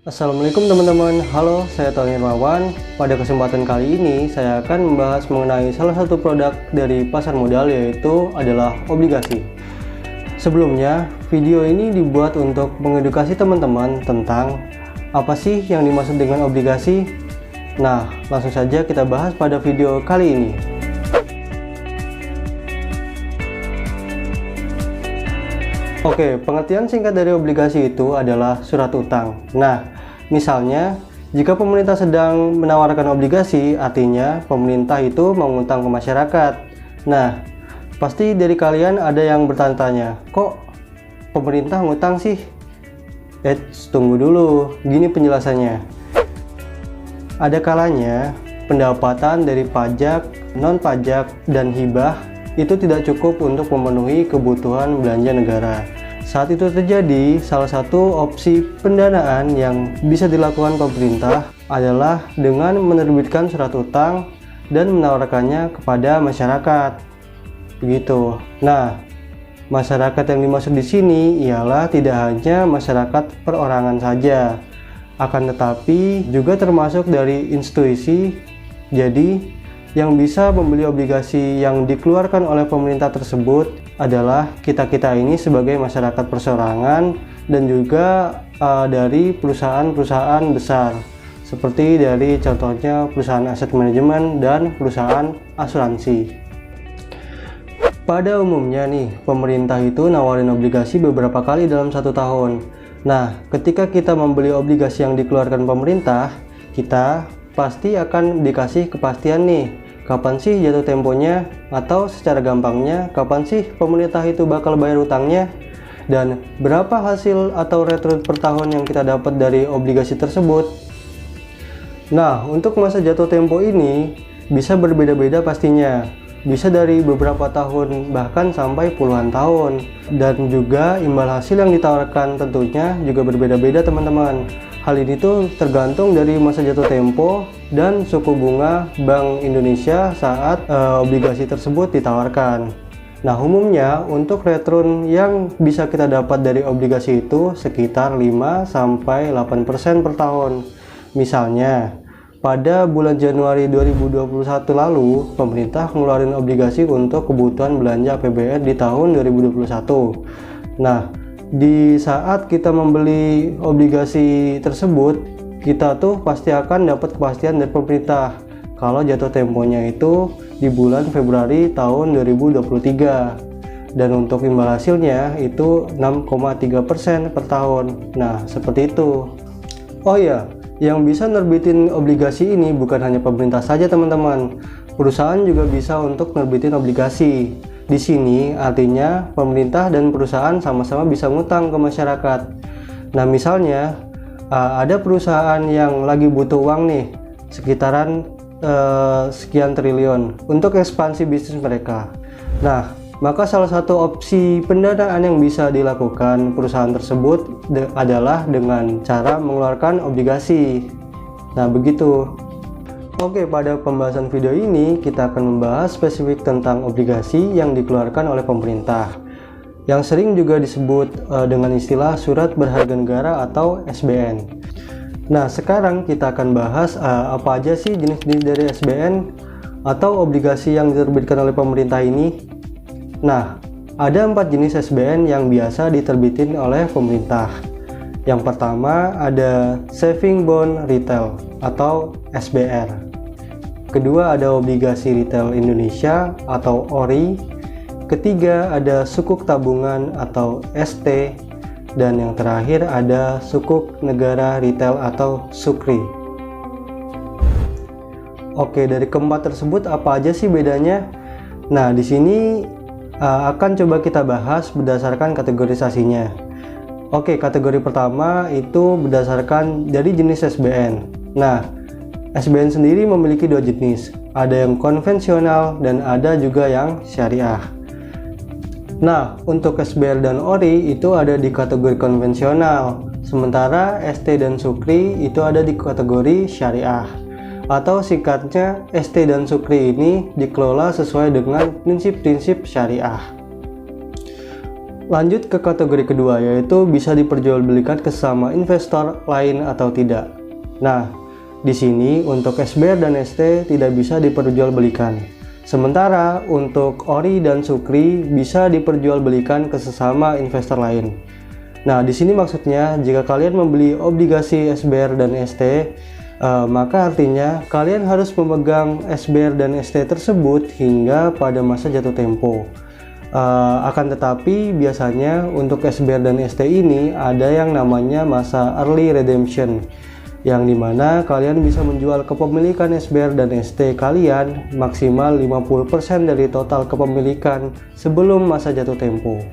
Assalamualaikum teman-teman, halo, saya Tony Hermawan. Pada kesempatan kali ini saya akan membahas mengenai salah satu produk dari pasar modal, yaitu adalah obligasi. Sebelumnya, video ini dibuat untuk mengedukasi teman-teman tentang apa sih yang dimaksud dengan obligasi. Nah, langsung saja kita bahas pada video kali ini. Oke, pengertian singkat dari obligasi itu adalah surat utang. Nah, misalnya, jika pemerintah sedang menawarkan obligasi, artinya pemerintah itu mengutang ke masyarakat. Nah, pasti dari kalian ada yang bertanya-tanya, kok pemerintah ngutang sih? Tunggu dulu, gini penjelasannya. Ada kalanya, pendapatan dari pajak, non-pajak, dan hibah itu tidak cukup untuk memenuhi kebutuhan belanja negara. Saat itu terjadi, salah satu opsi pendanaan yang bisa dilakukan pemerintah adalah dengan menerbitkan surat utang dan menawarkannya kepada masyarakat. Begitu. Nah, masyarakat yang dimaksud di sini ialah tidak hanya masyarakat perorangan saja, akan tetapi juga termasuk dari institusi. Jadi, yang bisa membeli obligasi yang dikeluarkan oleh pemerintah tersebut adalah kita-kita ini sebagai masyarakat perseorangan dan juga dari perusahaan-perusahaan besar, seperti dari contohnya perusahaan aset manajemen dan perusahaan asuransi. Pada umumnya nih, pemerintah itu nawarin obligasi beberapa kali dalam satu tahun. Nah, ketika kita membeli obligasi yang dikeluarkan pemerintah, kita pasti akan dikasih kepastian nih, kapan sih jatuh temponya, atau secara gampangnya, kapan sih pemerintah itu bakal bayar utangnya, dan berapa hasil atau return per tahun yang kita dapat dari obligasi tersebut. Nah, untuk masa jatuh tempo ini bisa berbeda-beda pastinya, bisa dari beberapa tahun bahkan sampai puluhan tahun, dan juga imbal hasil yang ditawarkan tentunya juga berbeda-beda teman-teman. Hal ini tuh tergantung dari masa jatuh tempo dan suku bunga Bank Indonesia saat obligasi tersebut ditawarkan. Nah, umumnya untuk return yang bisa kita dapat dari obligasi itu sekitar 5-8% per tahun. Misalnya, pada bulan Januari 2021 lalu, pemerintah ngeluarin obligasi untuk kebutuhan belanja APBN di tahun 2021. Nah, di saat kita membeli obligasi tersebut, kita tuh pasti akan dapat kepastian dari pemerintah kalau jatuh temponya itu di bulan Februari tahun 2023, dan untuk imbal hasilnya itu 6,3% per tahun. Nah, seperti itu. Oh ya, yang bisa nerbitin obligasi ini bukan hanya pemerintah saja teman-teman, perusahaan juga bisa untuk nerbitin obligasi. Di sini artinya pemerintah dan perusahaan sama-sama bisa ngutang ke masyarakat. Nah, misalnya ada perusahaan yang lagi butuh uang nih, sekitaran sekian triliun untuk ekspansi bisnis mereka. Nah, maka salah satu opsi pendanaan yang bisa dilakukan perusahaan tersebut adalah dengan cara mengeluarkan obligasi. Nah, begitu. Oke, pada pembahasan video ini kita akan membahas spesifik tentang obligasi yang dikeluarkan oleh pemerintah, yang sering juga disebut dengan istilah surat berharga negara atau SBN. Nah, sekarang kita akan bahas apa aja sih jenis-jenis dari SBN atau obligasi yang diterbitkan oleh pemerintah ini. Nah, ada 4 jenis SBN yang biasa diterbitin oleh pemerintah. Yang pertama ada Saving Bond Retail atau SBR. Kedua ada obligasi retail Indonesia atau ORI. Ketiga ada sukuk tabungan atau ST. Dan yang terakhir ada sukuk negara retail atau SUKRI. Oke, dari keempat tersebut apa aja sih bedanya? Nah, di sini akan coba kita bahas berdasarkan kategorisasinya. Oke, kategori pertama itu berdasarkan dari jenis SBN. Nah, SBN sendiri memiliki 2 jenis, ada yang konvensional dan ada juga yang syariah. Nah, untuk SBR dan ORI itu ada di kategori konvensional, sementara ST dan SUKRI itu ada di kategori syariah. Atau singkatnya, ST dan SUKRI ini dikelola sesuai dengan prinsip-prinsip syariah. Lanjut ke kategori kedua, yaitu bisa diperjualbelikan ke sesama investor lain atau tidak. Nah, di sini untuk SBR dan ST tidak bisa diperjualbelikan. Sementara untuk ORI dan SUKRI bisa diperjualbelikan ke sesama investor lain. Nah, di sini maksudnya jika kalian membeli obligasi SBR dan ST, maka artinya kalian harus memegang SBR dan ST tersebut hingga pada masa jatuh tempo. Akan tetapi biasanya untuk SBR dan ST ini ada yang namanya masa early redemption, yang dimana kalian bisa menjual kepemilikan SBR dan ST kalian maksimal 50% dari total kepemilikan sebelum masa jatuh tempo.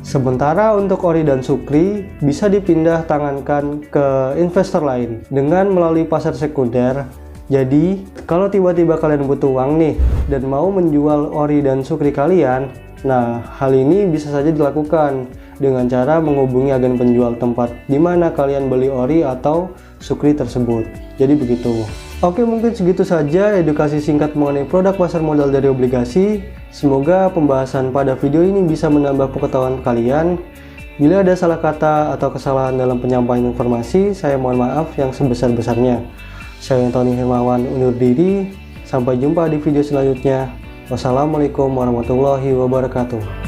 Sementara untuk ORI dan SUKRI bisa dipindah tangankan ke investor lain dengan melalui pasar sekunder. Jadi kalau tiba-tiba kalian butuh uang nih dan mau menjual ORI dan SUKRI kalian, nah hal ini bisa saja dilakukan dengan cara menghubungi agen penjual tempat di mana kalian beli ORI atau SUKRI tersebut. Jadi begitu. Oke, mungkin segitu saja edukasi singkat mengenai produk pasar modal dari obligasi. Semoga pembahasan pada video ini bisa menambah pengetahuan kalian. Bila ada salah kata atau kesalahan dalam penyampaian informasi, saya mohon maaf yang sebesar-besarnya. Saya Tony Hermawan undur diri. Sampai jumpa di video selanjutnya. Wassalamualaikum warahmatullahi wabarakatuh.